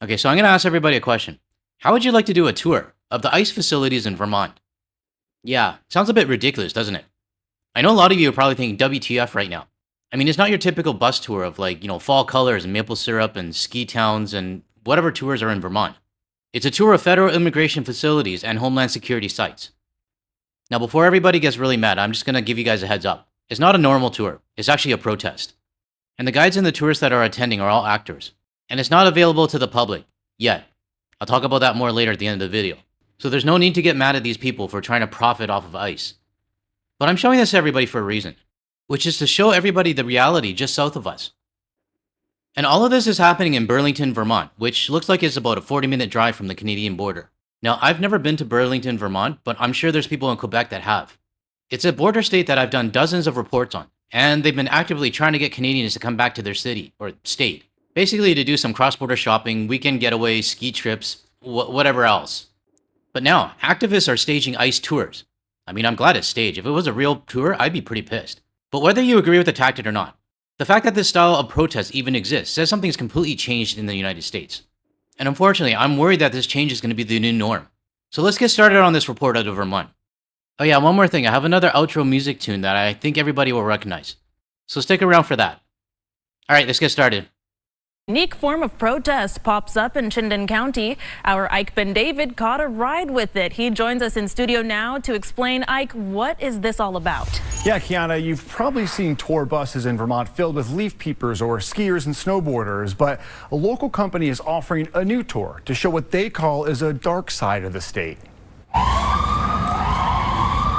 Okay, so I'm going to ask everybody a question. How would you like to do a tour of the ICE facilities in Vermont? Yeah, sounds a bit ridiculous, doesn't it? I know a lot of you are probably thinking WTF right now. I mean, it's not your typical bus tour of fall colors and maple syrup and ski towns and whatever tours are in Vermont. It's a tour of federal immigration facilities and homeland security sites. Now, before everybody gets really mad, I'm just going to give you guys a heads up. It's not a normal tour. It's actually a protest. And the guides and the tourists that are attending are all actors. And it's not available to the public yet. I'll talk about that more later at the end of the video. So there's no need to get mad at these people for trying to profit off of ICE. But I'm showing this to everybody for a reason, which is to show everybody the reality just south of us. And all of this is happening in Burlington, Vermont, which looks like it's about a 40-minute drive from the Canadian border. Now, I've never been to Burlington, Vermont, but I'm sure there's people in Quebec that have. It's a border state that I've done dozens of reports on, and they've been actively trying to get Canadians to come back to their city, or state. Basically to do some cross-border shopping, weekend getaways, ski trips, whatever else. But now, activists are staging ICE tours. I mean, I'm glad it's staged. If it was a real tour, I'd be pretty pissed. But whether you agree with the tactic or not, the fact that this style of protest even exists says something's completely changed in the United States. And unfortunately, I'm worried that this change is going to be the new norm. So let's get started on this report out of Vermont. Oh yeah, one more thing. I have another outro music tune that I think everybody will recognize. So stick around for that. All right, let's get started. Unique form of protest pops up in Chittenden County. Our Ike Ben David caught a ride with it. He joins us in studio now to explain. Ike, what is this all about? Yeah, Kiana, you've probably seen tour buses in Vermont filled with leaf peepers or skiers and snowboarders, but a local company is offering a new tour to show what they call is a dark side of the state.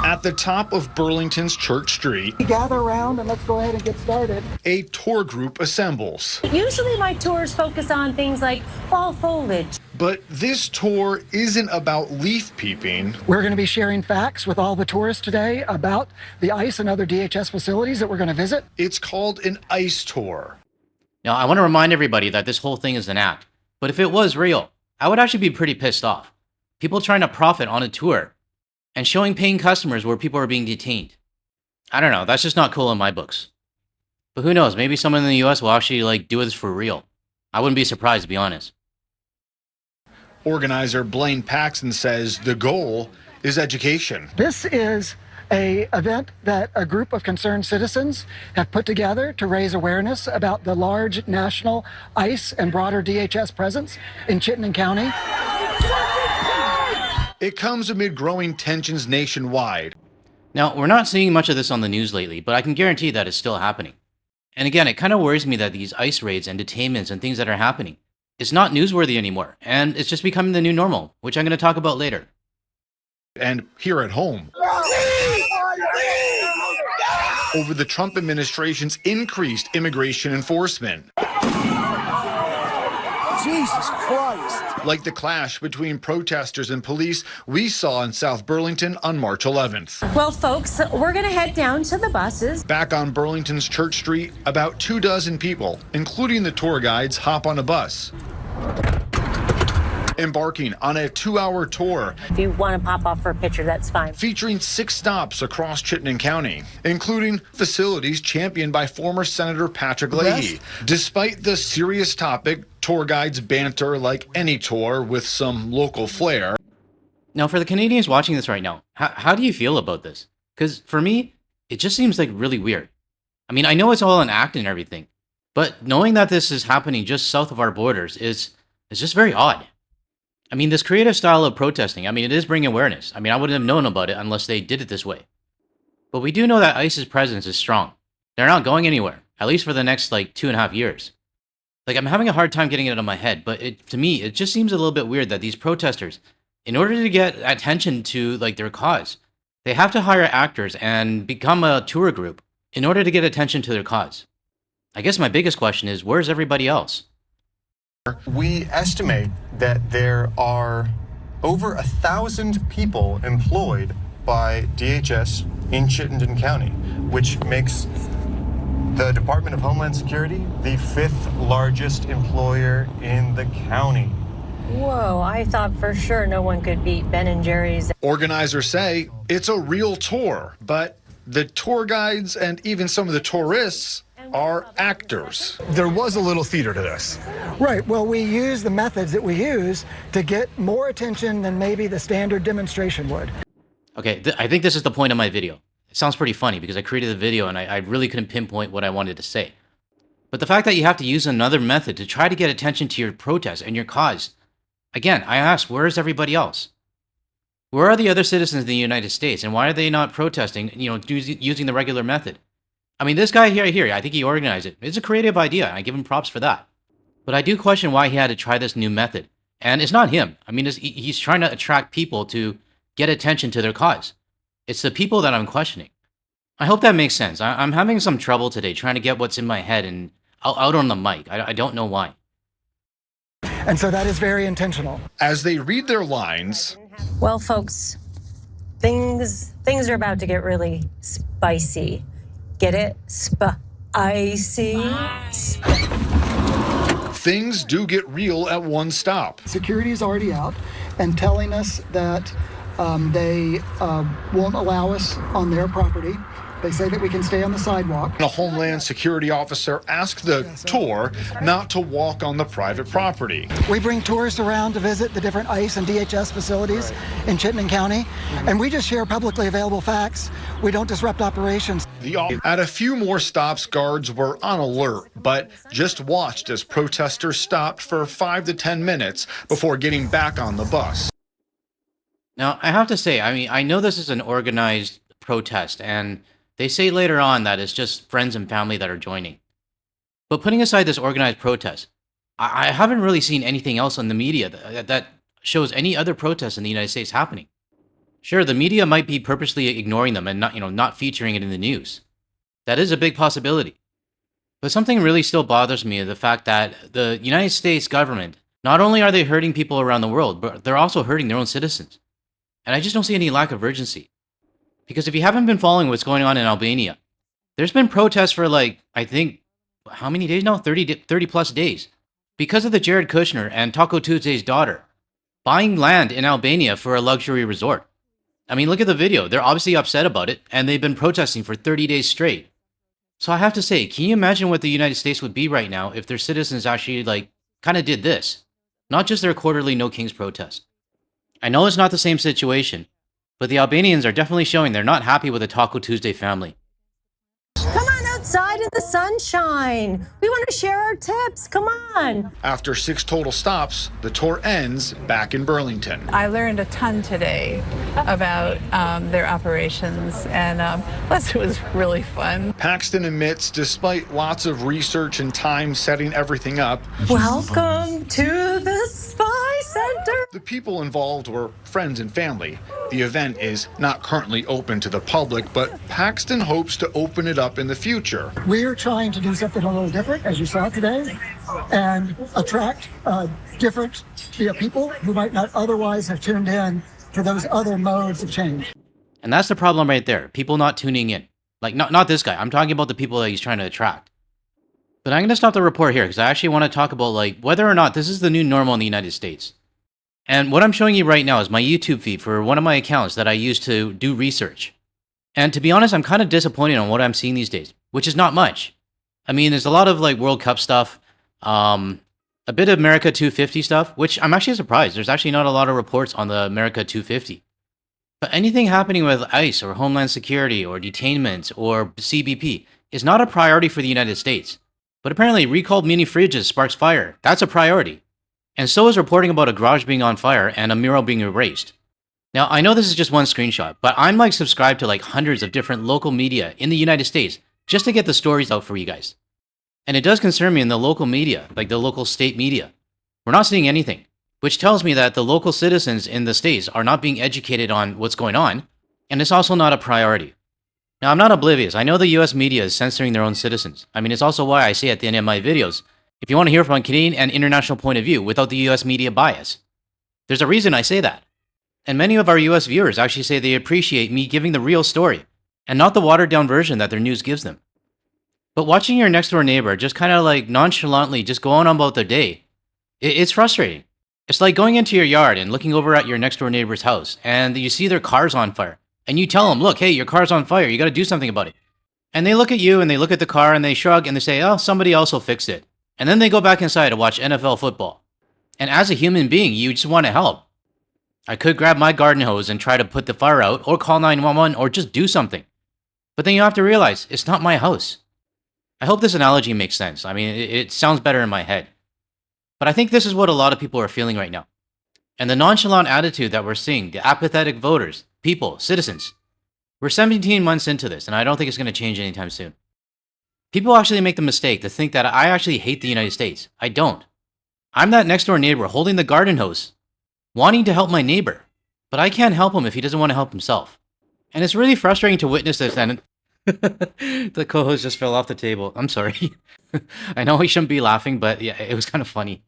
At the top of Burlington's Church Street, gather around and let's go ahead and get started. A tour group assembles. Usually my tours focus on things like fall foliage. But this tour isn't about leaf peeping. We're going to be sharing facts with all the tourists today about the ICE and other DHS facilities that we're going to visit. It's called an ICE tour. Now, I want to remind everybody that this whole thing is an act. But if it was real, I would actually be pretty pissed off. People trying to profit on a tour and showing paying customers where people are being detained. I don't know, that's just not cool in my books. But who knows, maybe someone in the US will actually do this for real. I wouldn't be surprised, to be honest. Organizer Blaine Paxton says the goal is education. This is an event that a group of concerned citizens have put together to raise awareness about the large national ICE and broader DHS presence in Chittenden County. It comes amid growing tensions nationwide. Now, we're not seeing much of this on the news lately, but I can guarantee that it's still happening. And again, it kind of worries me that these ICE raids and detainments and things that are happening, it's not newsworthy anymore, and it's just becoming the new normal, which I'm going to talk about later. And here at home, over the Trump administration's increased immigration enforcement. Jesus Christ! Like the clash between protesters and police we saw in South Burlington on March 11th. Well, folks, we're going to head down to the buses. Back on Burlington's Church Street, about 24 people, including the tour guides, hop on a bus, embarking on a 2-hour tour. If you want to pop off for a picture, that's fine. Featuring 6 stops across Chittenden County, including facilities championed by former Senator Patrick Leahy. Despite the serious topic, tour guides banter like any tour with some local flair. Now, for the Canadians watching this right now, how do you feel about this? Because for me, it just seems really weird. I mean, I know it's all an act and everything, but knowing that this is happening just south of our borders is just very odd. I mean, this creative style of protesting, I mean, it is bringing awareness. I mean, I wouldn't have known about it unless they did it this way. But we do know that ICE's presence is strong. They're not going anywhere, at least for the next 2.5 years. I'm having a hard time getting it out of my head, but to me, it just seems a little bit weird that these protesters, in order to get attention to their cause, they have to hire actors and become a tour group in order to get attention to their cause. I guess my biggest question is, where's everybody else? We estimate that there are over 1,000 people employed by DHS in Chittenden County, which makes the Department of Homeland Security the 5th largest employer in the county. Whoa, I thought for sure no one could beat Ben & Jerry's. Organizers say it's a real tour, but the tour guides and even some of the tourists are actors. There was a little theater to this. Right. Well, we use the methods that we use to get more attention than maybe the standard demonstration would. Okay, I think this is the point of my video. It sounds pretty funny because I created the video and I really couldn't pinpoint what I wanted to say. But the fact that you have to use another method to try to get attention to your protest and your cause, again, I ask, where is everybody else? Where are the other citizens of the United States, and why are they not protesting, using the regular method? I mean, this guy here, I think he organized it. It's a creative idea, and I give him props for that. But I do question why he had to try this new method. And it's not him. I mean, he's trying to attract people to get attention to their cause. It's the people that I'm questioning. I hope that makes sense. I'm having some trouble today trying to get what's in my head and out on the mic. I don't know why. And so that is very intentional. As they read their lines, Well, folks, things are about to get really spicy. Get it? Spicy. things do get real at one stop. Security is already out and telling us that they won't allow us on their property. They say that we can stay on the sidewalk. A Homeland Security officer asked the tour not to walk on the private property. We bring tourists around to visit the different ICE and DHS facilities in Chittenden County, and we just share publicly available facts. We don't disrupt operations. At a few more stops, guards were on alert, but just watched as protesters stopped for 5 to 10 minutes before getting back on the bus. Now, I have to say, I know this is an organized protest, and they say later on that it's just friends and family that are joining. But putting aside this organized protest, I haven't really seen anything else on the media that shows any other protests in the United States happening. Sure, the media might be purposely ignoring them and not featuring it in the news. That is a big possibility. But something really still bothers me is the fact that the United States government, not only are they hurting people around the world, but they're also hurting their own citizens. And I just don't see any lack of urgency. Because if you haven't been following what's going on in Albania, there's been protests for I think, how many days now? 30 plus days. Because of the Jared Kushner and Taco Tuesday's daughter buying land in Albania for a luxury resort. I mean, look at the video. They're obviously upset about it, and they've been protesting for 30 days straight. So I have to say, can you imagine what the United States would be right now if their citizens actually, kind of did this? Not just their quarterly No Kings protest. I know it's not the same situation, but the Albanians are definitely showing they're not happy with the Taco Tuesday family. Come on outside in the sunshine. We want to share our tips. Come on. After 6 total stops, the tour ends back in Burlington. I learned a ton today about their operations, and plus it was really fun. Paxton admits, despite lots of research and time setting everything up, Welcome to the Spy Center. the people involved were friends and family. The event is not currently open to the public, but Paxton hopes to open it up in the future. We're trying to do something a little different, as you saw today, and attract different people who might not otherwise have tuned in to those other modes of change. And that's the problem right there. People not tuning in. Not this guy. I'm talking about the people that he's trying to attract. But I'm going to stop the report here because I actually want to talk about whether or not this is the new normal in the United States. And what I'm showing you right now is my YouTube feed for one of my accounts that I use to do research. And to be honest, I'm kind of disappointed on what I'm seeing these days, which is not much. I mean, there's a lot of World Cup stuff, a bit of America 250 stuff, which I'm actually surprised. There's actually not a lot of reports on the America 250. But anything happening with ICE or Homeland Security or detainment or CBP is not a priority for the United States. But apparently recalled mini fridges sparks fire. That's a priority. And so is reporting about a garage being on fire and a mural being erased. Now, I know this is just one screenshot, but I'm subscribed to hundreds of different local media in the United States just to get the stories out for you guys. And it does concern me in the local media, the local state media. We're not seeing anything, which tells me that the local citizens in the states are not being educated on what's going on, and it's also not a priority. Now, I'm not oblivious. I know the US media is censoring their own citizens. I mean, it's also why I say at the end of my videos, if you want to hear from a Canadian and international point of view without the US media bias, there's a reason I say that. And many of our US viewers actually say they appreciate me giving the real story, and not the watered down version that their news gives them. But watching your next door neighbor just kind of nonchalantly just go on about their day, it's frustrating. It's like going into your yard and looking over at your next door neighbor's house, and you see their car's on fire. And you tell them, look, hey, your car's on fire. You got to do something about it. And they look at you and they look at the car and they shrug and they say, oh, somebody else will fix it. And then they go back inside to watch NFL football. And as a human being, you just want to help. I could grab my garden hose and try to put the fire out, or call 911, or just do something. But then you have to realize, it's not my house. I hope this analogy makes sense. I mean, it sounds better in my head. But I think this is what a lot of people are feeling right now. And the nonchalant attitude that we're seeing, the apathetic voters, people, citizens. We're 17 months into this, and I don't think it's going to change anytime soon. People actually make the mistake to think that I actually hate the United States. I don't. I'm that next door neighbor holding the garden hose, wanting to help my neighbor, but I can't help him if he doesn't want to help himself. And it's really frustrating to witness this, and the co-host just fell off the table. I'm sorry. I know we shouldn't be laughing, but yeah, it was kind of funny.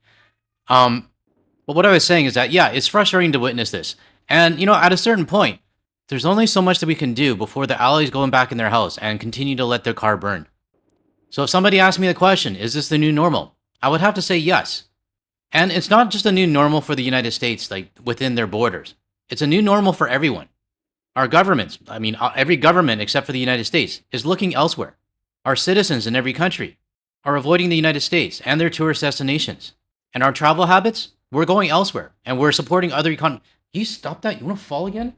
But what I was saying is that, yeah, it's frustrating to witness this. And, you know, at a certain point, there's only so much that we can do before the allies go back in their house and continue to let their car burn. So if somebody asked me the question, is this the new normal? I would have to say yes. And it's not just a new normal for the United States, like within their borders. It's a new normal for everyone. Our governments, I mean, every government except for the United States, is looking elsewhere. Our citizens in every country are avoiding the United States and their tourist destinations. And our travel habits, we're going elsewhere. And we're supporting other economies. You stop that? You want to fall again?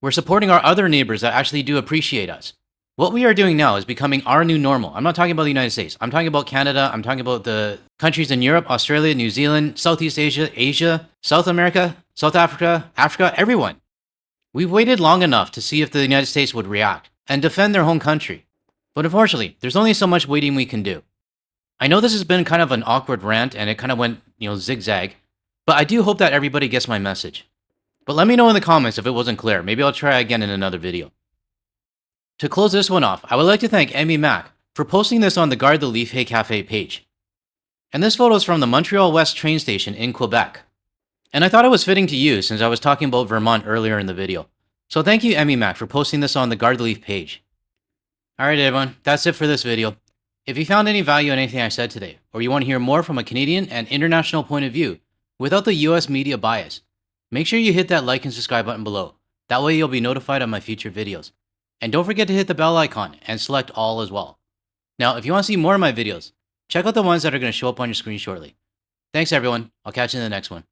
We're supporting our other neighbors that actually do appreciate us. What we are doing now is becoming our new normal. I'm not talking about the United States. I'm talking about Canada. I'm talking about the countries in Europe, Australia, New Zealand, Southeast Asia, Asia, South America, South Africa, Africa, everyone. We've waited long enough to see if the United States would react and defend their home country. But unfortunately, there's only so much waiting we can do. I know this has been kind of an awkward rant and it kind of went, zigzag, but I do hope that everybody gets my message. But let me know in the comments if it wasn't clear. Maybe I'll try again in another video. To close this one off, I would like to thank Emmy Mac for posting this on the Guard the Leaf Hey Cafe page. And this photo is from the Montreal West train station in Quebec. And I thought it was fitting to use since I was talking about Vermont earlier in the video. So thank you, Emmy Mac, for posting this on the Guard the Leaf page. Alright everyone, that's it for this video. If you found any value in anything I said today, or you want to hear more from a Canadian and international point of view, without the US media bias, make sure you hit that like and subscribe button below. That way you'll be notified of my future videos. And don't forget to hit the bell icon and select all as well. Now, if you want to see more of my videos, check out the ones that are going to show up on your screen shortly. Thanks everyone, I'll catch you in the next one.